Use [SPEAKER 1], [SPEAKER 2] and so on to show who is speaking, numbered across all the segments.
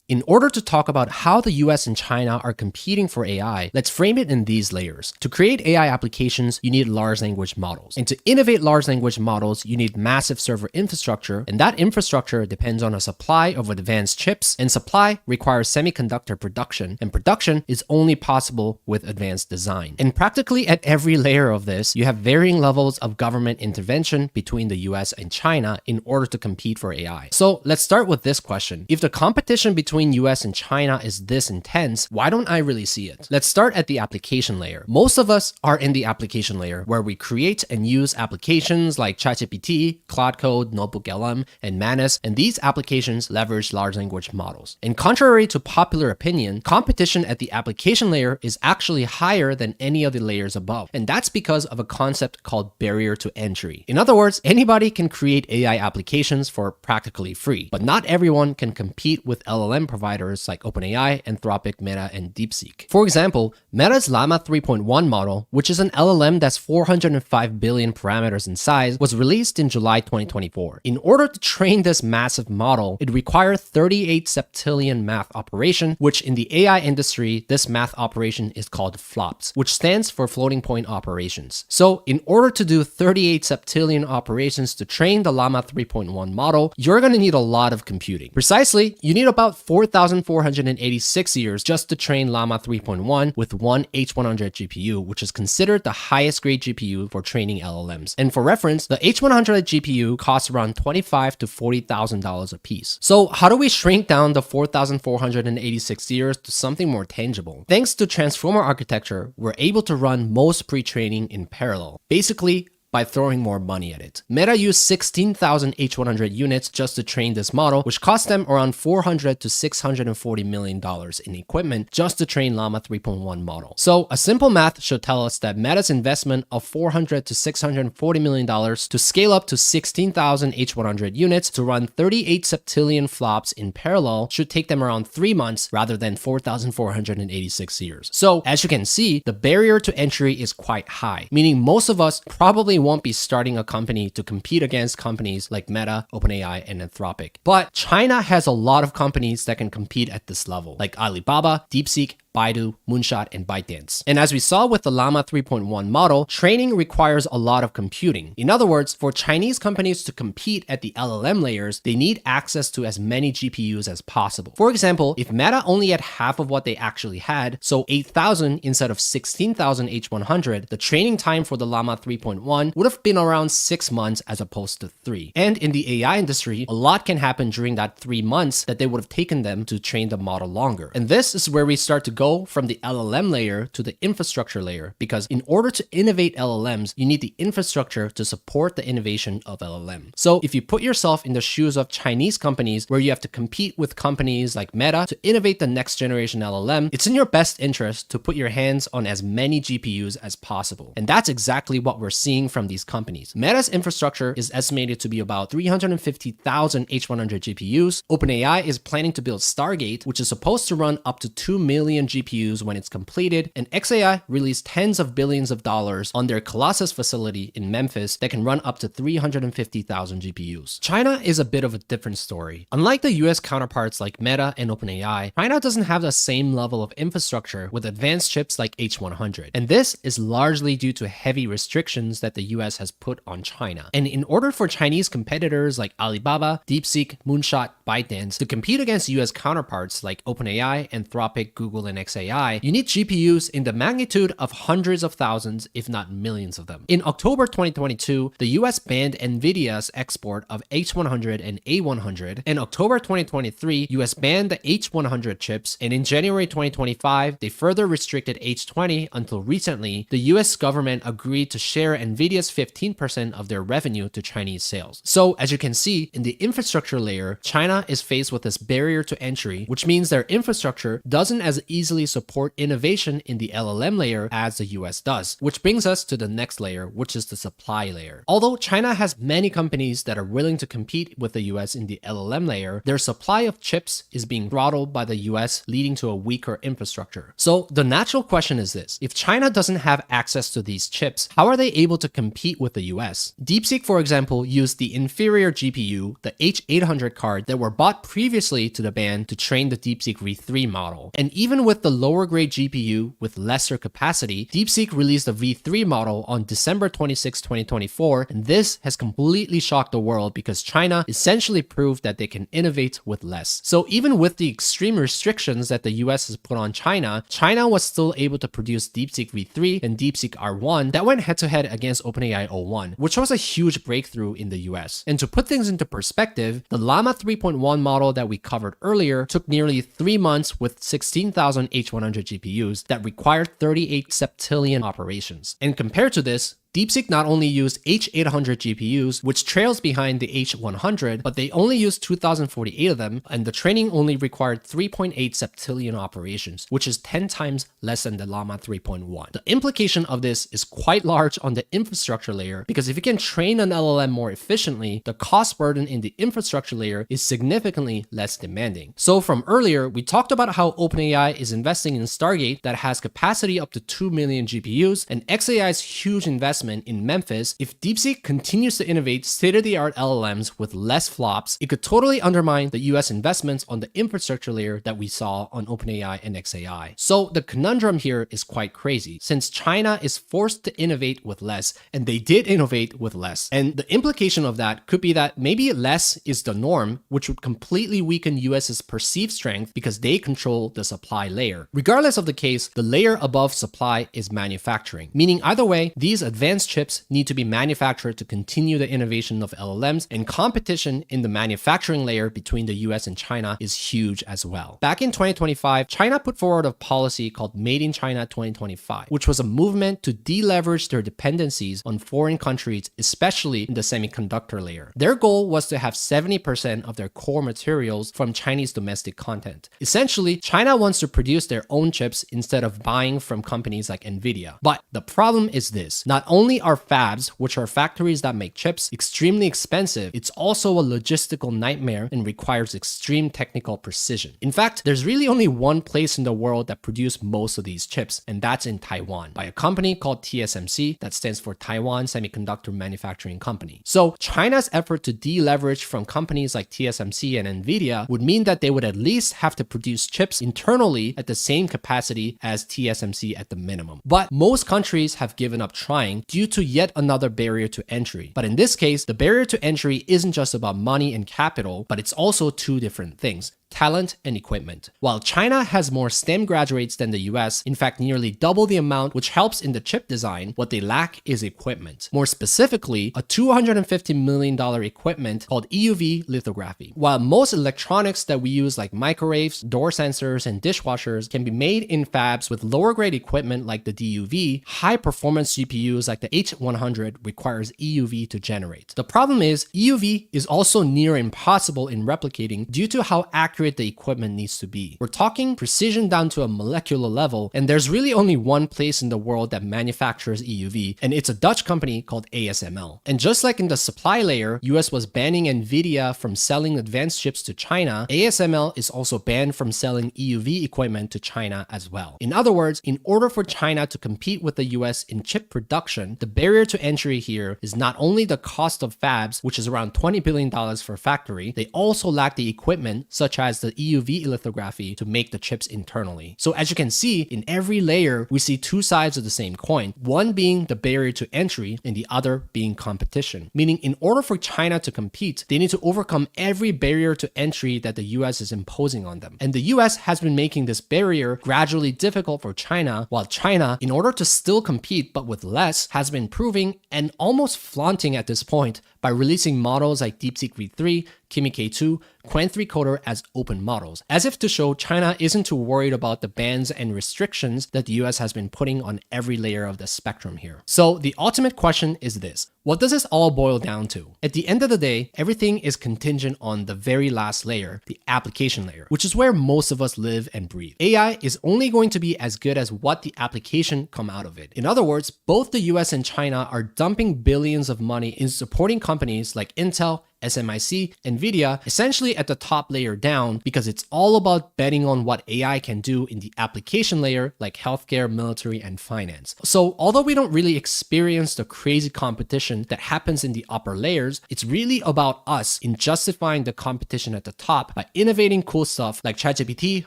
[SPEAKER 1] In order to talk about how the US and China are competing for AI, let's frame it in these layers. To create AI applications, you need large language models. And to innovate large language models, you need massive server infrastructure, and that infrastructure depends on a supply of advanced chips, and supply requires semiconductor production, and production is only possible with advanced design. And practically at every layer of this, you have varying levels of government intervention between the US and China in order to compete for AI. So let's start with this question. If the competition between US and China is this intense, why don't I really see it? Let's start at the application layer. Most of us are in the application layer where we create and use applications like ChatGPT, Claude Code, NotebookLM, and Manus, and these applications leverage large language models. And contrary to popular opinion, competition at the application layer is actually higher than any of the layers above. And that's because of a concept called barrier to entry. In other words, anybody can create AI applications for practically free, but not everyone can compete with LLM providers like OpenAI, Anthropic, Meta, and DeepSeek. For example, Meta's Llama 3.1 model, which is an LLM that's 405 billion parameters in size, was released in July 2024. In order to train this massive model, it required 38 septillion math operation, which in the AI industry, this math operation is called FLOPS, which stands for floating point operations. So in order to do 38 septillion operations to train the Llama 3.1 model, you're going to need a lot of computing. Precisely, you need about 4,486 years just to train Llama 3.1 with one H100 GPU, which is considered the highest grade GPU for training LLMs. And for reference, the H100 GPU costs around $25,000 to $40,000 a piece. So how do we shrink down the 4,486 years to something more tangible? Thanks to transformer architecture, we're able to run most pre-training in parallel. Basically, by throwing more money at it. Meta used 16,000 H100 units just to train this model, which cost them around $400 to $640 million in equipment just to train Llama 3.1 model. So a simple math should tell us that Meta's investment of $400 to $640 million to scale up to 16,000 H100 units to run 38 septillion flops in parallel should take them around 3 months rather than 4,486 years. So as you can see, the barrier to entry is quite high, meaning most of us probably won't be starting a company to compete against companies like Meta, OpenAI, and Anthropic. But China has a lot of companies that can compete at this level, like Alibaba, DeepSeek, Baidu, Moonshot, and ByteDance. And as we saw with the Llama 3.1 model, training requires a lot of computing. In other words, for Chinese companies to compete at the LLM layers, they need access to as many GPUs as possible. For example, if Meta only had half of what they actually had, so 8,000 instead of 16,000 H100, the training time for the Llama 3.1 would have been around 6 months as opposed to 3. And in the AI industry, a lot can happen during that 3 months that they would have taken them to train the model longer. And this is where we start to go from the LLM layer to the infrastructure layer, because in order to innovate LLMs, you need the infrastructure to support the innovation of LLM. So if you put yourself in the shoes of Chinese companies where you have to compete with companies like Meta to innovate the next generation LLM, it's in your best interest to put your hands on as many GPUs as possible. And that's exactly what we're seeing from these companies. Meta's infrastructure is estimated to be about 350,000 H100 GPUs. OpenAI is planning to build Stargate, which is supposed to run up to 2 million GPUs when it's completed, and xAI released tens of billions of dollars on their Colossus facility in Memphis that can run up to 350,000 GPUs. China is a bit of a different story. Unlike the US counterparts like Meta and OpenAI, China doesn't have the same level of infrastructure with advanced chips like H100. And this is largely due to heavy restrictions that the US has put on China. And in order for Chinese competitors like Alibaba, DeepSeek, Moonshot, ByteDance to compete against US counterparts like OpenAI, Anthropic, Google, and xAI, you need GPUs in the magnitude of hundreds of thousands, if not millions of them. In October 2022, the US banned NVIDIA's export of H100 and A100. In October 2023, US banned the H100 chips, and in January 2025, they further restricted H20 until recently, the US government agreed to share NVIDIA's 15% of their revenue to Chinese sales. So as you can see, in the infrastructure layer, China is faced with this barrier to entry, which means their infrastructure doesn't as easily easily support innovation in the LLM layer as the US does. Which brings us to the next layer, which is the supply layer. Although China has many companies that are willing to compete with the US in the LLM layer, their supply of chips is being throttled by the US, leading to a weaker infrastructure. So the natural question is this: if China doesn't have access to these chips, how are they able to compete with the US? DeepSeek, for example, used the inferior GPU, the H800 card, that were bought previously to the band to train the DeepSeek V3 model. And even with the lower grade GPU with lesser capacity, DeepSeek released the V3 model on December 26, 2024, and this has completely shocked the world because China essentially proved that they can innovate with less. So even with the extreme restrictions that the US has put on China, China was still able to produce DeepSeek V3 and DeepSeek R1 that went head-to-head against OpenAI O1, which was a huge breakthrough in the US. And to put things into perspective, the Llama 3.1 model that we covered earlier took nearly 3 months with 16,000 H100 GPUs that required 38 septillion operations. And compared to this, DeepSeek not only used H800 GPUs, which trails behind the H100, but they only used 2,048 of them, and the training only required 3.8 septillion operations, which is 10 times less than the Llama 3.1. The implication of this is quite large on the infrastructure layer, because if you can train an LLM more efficiently, the cost burden in the infrastructure layer is significantly less demanding. So from earlier, we talked about how OpenAI is investing in Stargate that has capacity up to 2 million GPUs, and xAI's huge investment in Memphis. If DeepSeek continues to innovate state-of-the-art LLMs with less flops, it could totally undermine the US investments on the infrastructure layer that we saw on OpenAI and xAI. So the conundrum here is quite crazy, since China is forced to innovate with less, and they did innovate with less. And the implication of that could be that maybe less is the norm, which would completely weaken US's perceived strength because they control the supply layer. Regardless of the case, the layer above supply is manufacturing, meaning either way, these advanced chips need to be manufactured to continue the innovation of LLMs, and competition in the manufacturing layer between the US and China is huge as well. Back in 2025, China put forward a policy called Made in China 2025, which was a movement to deleverage their dependencies on foreign countries, especially in the semiconductor layer. Their goal was to have 70% of their core materials from Chinese domestic content. Essentially, China wants to produce their own chips instead of buying from companies like Nvidia. But the problem is this: not only are fabs, which are factories that make chips, extremely expensive, it's also a logistical nightmare and requires extreme technical precision. In fact, there's really only one place in the world that produces most of these chips, and that's in Taiwan, by a company called TSMC, that stands for Taiwan Semiconductor Manufacturing Company. So China's effort to deleverage from companies like TSMC and Nvidia would mean that they would at least have to produce chips internally at the same capacity as TSMC at the minimum. But most countries have given up trying due to yet another barrier to entry. But in this case, the barrier to entry isn't just about money and capital, but it's also two different things: talent and equipment. While China has more STEM graduates than the US, in fact nearly double the amount, which helps in the chip design, what they lack is equipment. More specifically, a $250 million equipment called EUV lithography. While most electronics that we use like microwaves, door sensors, and dishwashers can be made in fabs with lower grade equipment like the DUV, high performance GPUs like the H100 requires EUV to generate. The problem is EUV is also near impossible in replicating due to how accurate the equipment needs to be. We're talking precision down to a molecular level, and there's really only one place in the world that manufactures EUV, and it's a Dutch company called ASML. And just like in the supply layer, US was banning Nvidia from selling advanced chips to China, ASML is also banned from selling EUV equipment to China as well. In other words, in order for China to compete with the US in chip production, the barrier to entry here is not only the cost of fabs, which is around $20 billion for a factory, they also lack the equipment such as the EUV lithography to make the chips internally. So as you can see, in every layer, we see two sides of the same coin, one being the barrier to entry and the other being competition. Meaning in order for China to compete, they need to overcome every barrier to entry that the US is imposing on them. And the US has been making this barrier gradually difficult for China, while China, in order to still compete but with less, has been proving and almost flaunting at this point by releasing models like DeepSeek V3, Kimi K2, Qwen 3 Coder as open models, as if to show China isn't too worried about the bans and restrictions that the US has been putting on every layer of the spectrum here. So the ultimate question is this: what does this all boil down to? At the end of the day, everything is contingent on the very last layer, the application layer, which is where most of us live and breathe. AI is only going to be as good as what the application come out of it. In other words, both the US and China are dumping billions of money in supporting companies like Intel, SMIC, NVIDIA, essentially at the top layer down, because it's all about betting on what AI can do in the application layer like healthcare, military, and finance. So although we don't really experience the crazy competition that happens in the upper layers, it's really about us in justifying the competition at the top by innovating cool stuff like ChatGPT,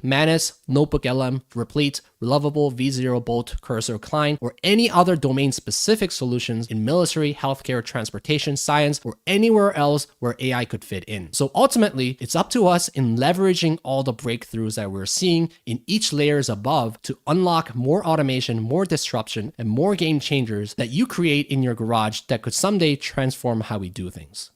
[SPEAKER 1] Manus, NotebookLM, Replete, Lovable, V0, Bolt, Cursor, Klein, or any other domain-specific solutions in military, healthcare, transportation, science, or anywhere else where AI could fit in. So ultimately, it's up to us in leveraging all the breakthroughs that we're seeing in each layers above to unlock more automation, more disruption, and more game changers that you create in your garage that could someday transform how we do things.